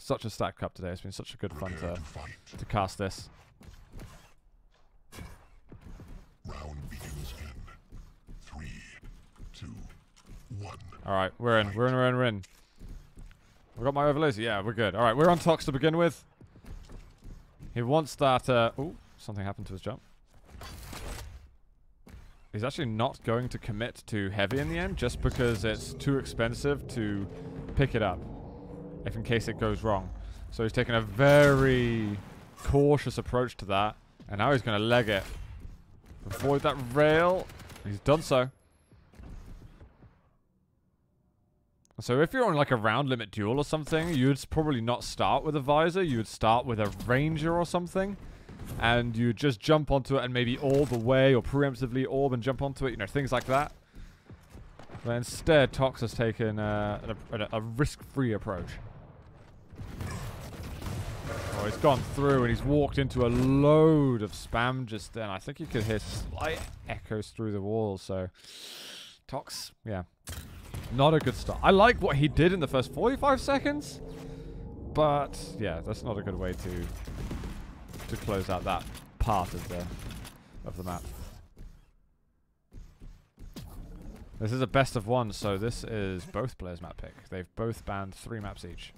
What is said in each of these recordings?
such a stacked cup today. It's been such a good fun to cast this. Round begins in 3, 2, 1. Alright, we're in. We're in. We got my overlays? Yeah, we're good. Alright, we're on Tox to begin with. He wants that... oh, something happened to his jump. He's actually not going to commit to heavy in the end just because it's too expensive to pick it up if in case it goes wrong. So he's taking a very cautious approach to that. And now he's going to leg it. Avoid that rail. He's done so. So if you're on like a round limit duel or something, you'd probably not start with a visor. You would start with a ranger or something. And you just jump onto it and maybe orb away or preemptively orb and jump onto it. You know, things like that. But instead, Tox has taken a risk-free approach. Oh, he's gone through and he's walked into a load of spam just then. I think you could hear slight echoes through the walls. So, Tox, yeah. Not a good start. I like what he did in the first 45 seconds. But, yeah, that's not a good way to close out that part of the map. This is a best of one, so this is both players' map pick. They've both banned 3 maps each.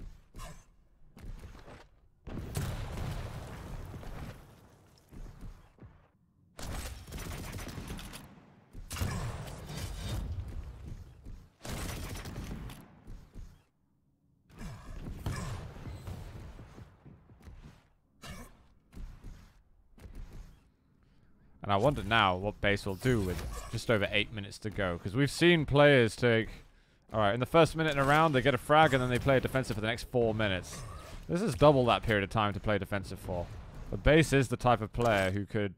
And I wonder now what base will do with just over 8 minutes to go. Because we've seen players take... Alright, in the first minute in a round, they get a frag and then they play a defensive for the next 4 minutes. This is double that period of time to play defensive for. But base is the type of player who could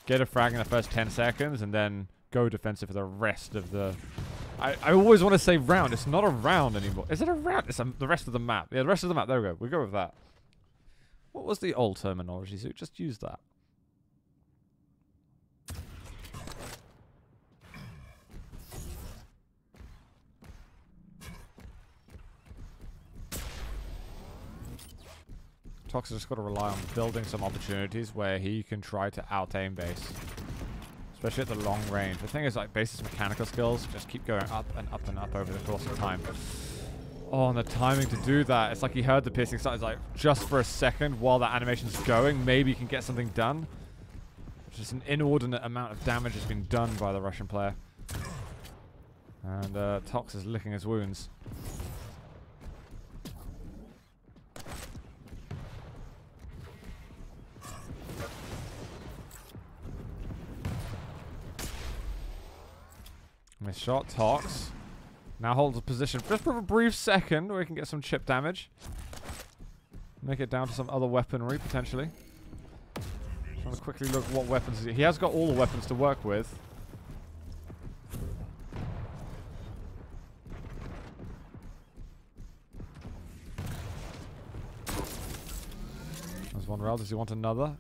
get a frag in the first 10 seconds and then go defensive for the rest of the... I always want to say round. It's not a round anymore. Is it a round? It's the rest of the map. Yeah, the rest of the map. There we go. We'll go with that. What was the old terminology? So just use that. Tox has just got to rely on building some opportunities where he can try to out-aim base. Especially at the long range. The thing is, like, base's mechanical skills just keep going up and up and up over the course of time. Oh, and the timing to do that. It's like he heard the piercing sound. It's like, just for a second while that animation's going, maybe he can get something done. Just an inordinate amount of damage has been done by the Russian player. And Tox is licking his wounds. Nice shot, Tox. Now holds a position just for a brief second where he can get some chip damage. Make it down to some other weaponry, potentially. Trying to quickly look what weapons he has got all the weapons to work with. There's one rail. Does he want another?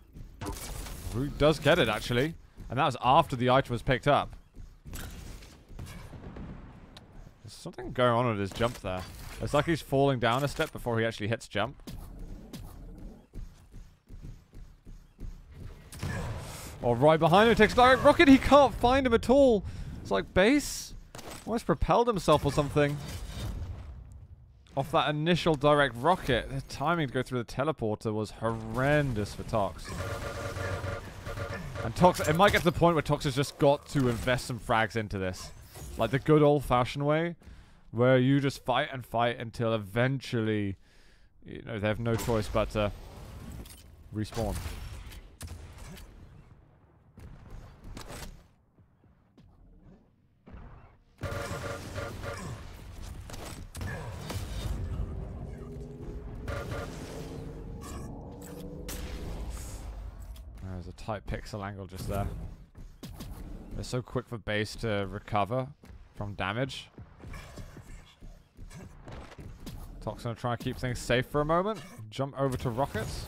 Root does get it, actually. And that was after the item was picked up. Something going on with his jump there. It's like he's falling down a step before he actually hits jump. Oh, right behind him, takes direct rocket. He can't find him at all. It's like base almost propelled himself or something off that initial direct rocket. The timing to go through the teleporter was horrendous for Tox. And Tox, it might get to the point where Tox has just got to invest some frags into this. Like the good old-fashioned way, where you just fight and fight until eventually, you know, they have no choice but to respawn. There's a tight pixel angle just there. They're so quick for base to recover from damage. Tox gonna try and keep things safe for a moment. Jump over to rockets.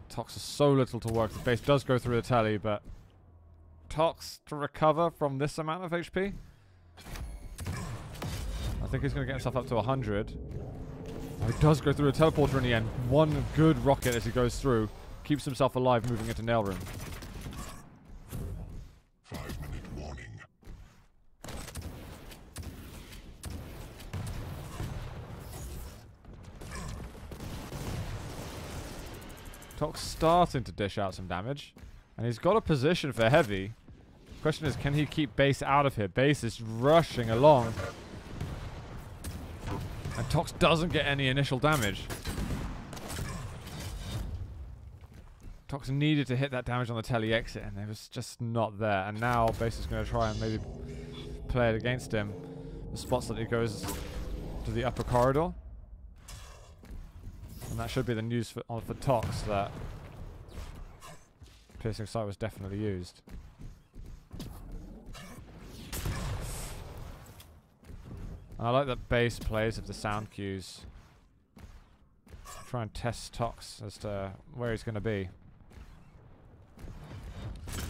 Tox has so little to work. The base does go through the telly, but Tox to recover from this amount of HP. think he's going to get himself up to 100. Oh, he does go through a teleporter in the end. One good rocket as he goes through. Keeps himself alive moving into nail room. 5-minute warning. Tox starting to dish out some damage. And he's got a position for heavy. Question is, can he keep base out of here? Base is rushing along. And Tox doesn't get any initial damage. Tox needed to hit that damage on the tele exit, and it was just not there. And now base is going to try and maybe play it against him. The spots that he goes to the upper corridor. And that should be the news for Tox that Piercing Sight was definitely used. And I like that base plays of the sound cues. Try and test Tox as to where he's going to be.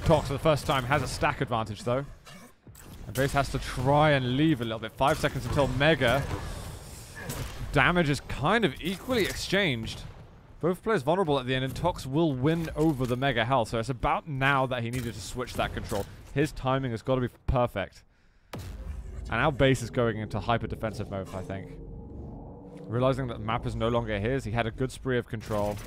Tox for the first time has a stack advantage though. And base has to try and leave a little bit. 5 seconds until Mega. Damage is kind of equally exchanged. Both players vulnerable at the end, and Tox will win over the Mega health. So it's about now that he needed to switch that control. His timing has got to be perfect. And now base is going into hyper defensive mode, I think. Realizing that the map is no longer his, he had a good spree of control.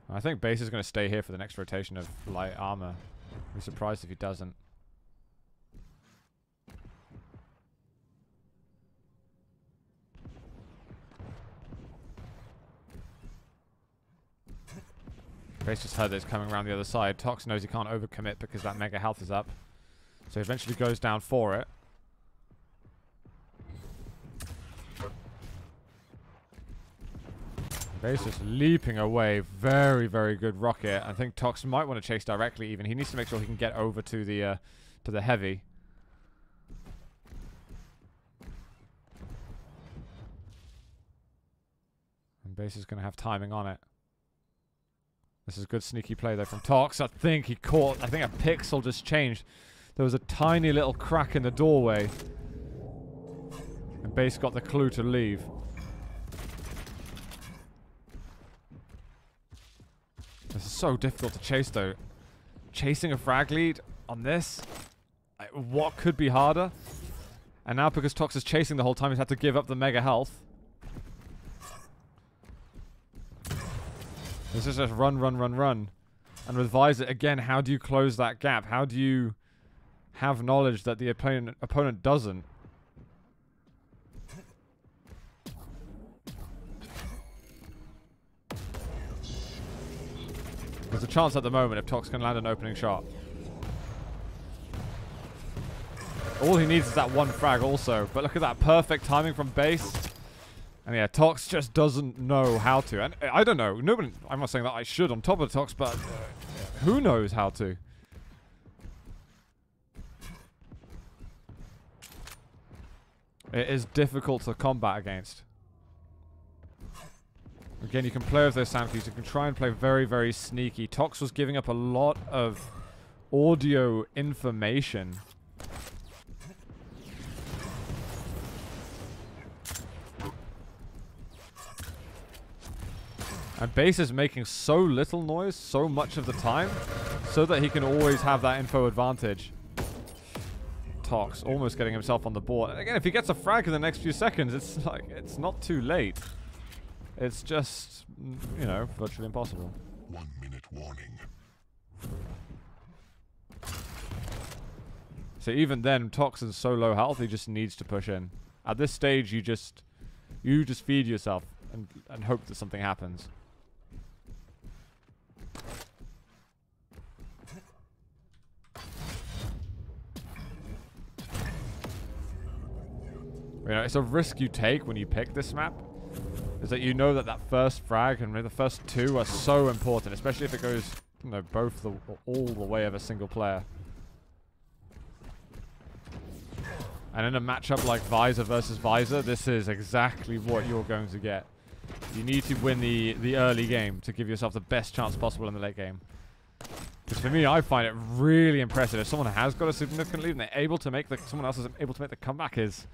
I think base is going to stay here for the next rotation of light armor. I'd be surprised if he doesn't. Base just heard that it's coming around the other side. Tox knows he can't overcommit because that Mega health is up. So he eventually goes down for it. Base just leaping away. Very, very good rocket. I think Tox might want to chase directly even. He needs to make sure he can get over to the heavy. And base is going to have timing on it. This is good sneaky play though from Tox. I think a pixel just changed. There was a tiny little crack in the doorway. And base got the clue to leave. This is so difficult to chase though. Chasing a frag lead on this? What could be harder? And now because Tox is chasing the whole time, he's had to give up the Mega health. This is just run, run, run, run. And with Visor, again, how do you close that gap? How do you have knowledge that the opponent doesn't? There's a chance at the moment if Tox can land an opening shot. All he needs is that one frag also. But look at that perfect timing from base. And yeah, Tox just doesn't know how to. And I don't know. Nobody, I'm not saying that I should on top of Tox, but who knows how to? It is difficult to combat against. Again, you can play with those sound cues. You can try and play very, very sneaky. Tox was giving up a lot of audio information. And base is making so little noise so much of the time so that he can always have that info advantage. Tox almost getting himself on the board. And again, if he gets a frag in the next few seconds, it's like, it's not too late. It's just, you know, virtually impossible. 1 minute warning. So even then, Tox is so low health, he just needs to push in. At this stage, you just feed yourself and hope that something happens. You know, it's a risk you take when you pick this map. Is that you know that first frag and the first two are so important, especially if it goes, you know, all the way of a single player. And in a matchup like Visor versus Visor, this is exactly what you're going to get. You need to win the early game to give yourself the best chance possible in the late game. Because for me, I find it really impressive. If someone has got a significant lead and they're able to make someone else is able to make the comeback is,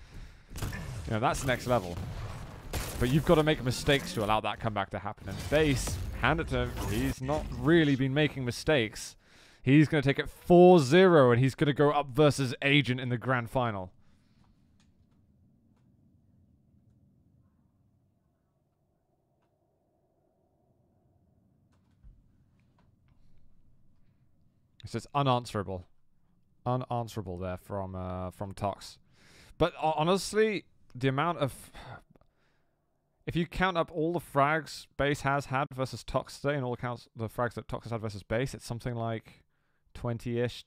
you know, that's next level. But you've got to make mistakes to allow that comeback to happen. And Base, hand it to him. He's not really been making mistakes. He's going to take it 4-0 and he's going to go up versus Agent in the grand final. It's just unanswerable. Unanswerable there from Tox. But honestly, the amount of... If you count up all the frags Base has had versus Tox today and all the frags that Tox has had versus Base, it's something like 20-ish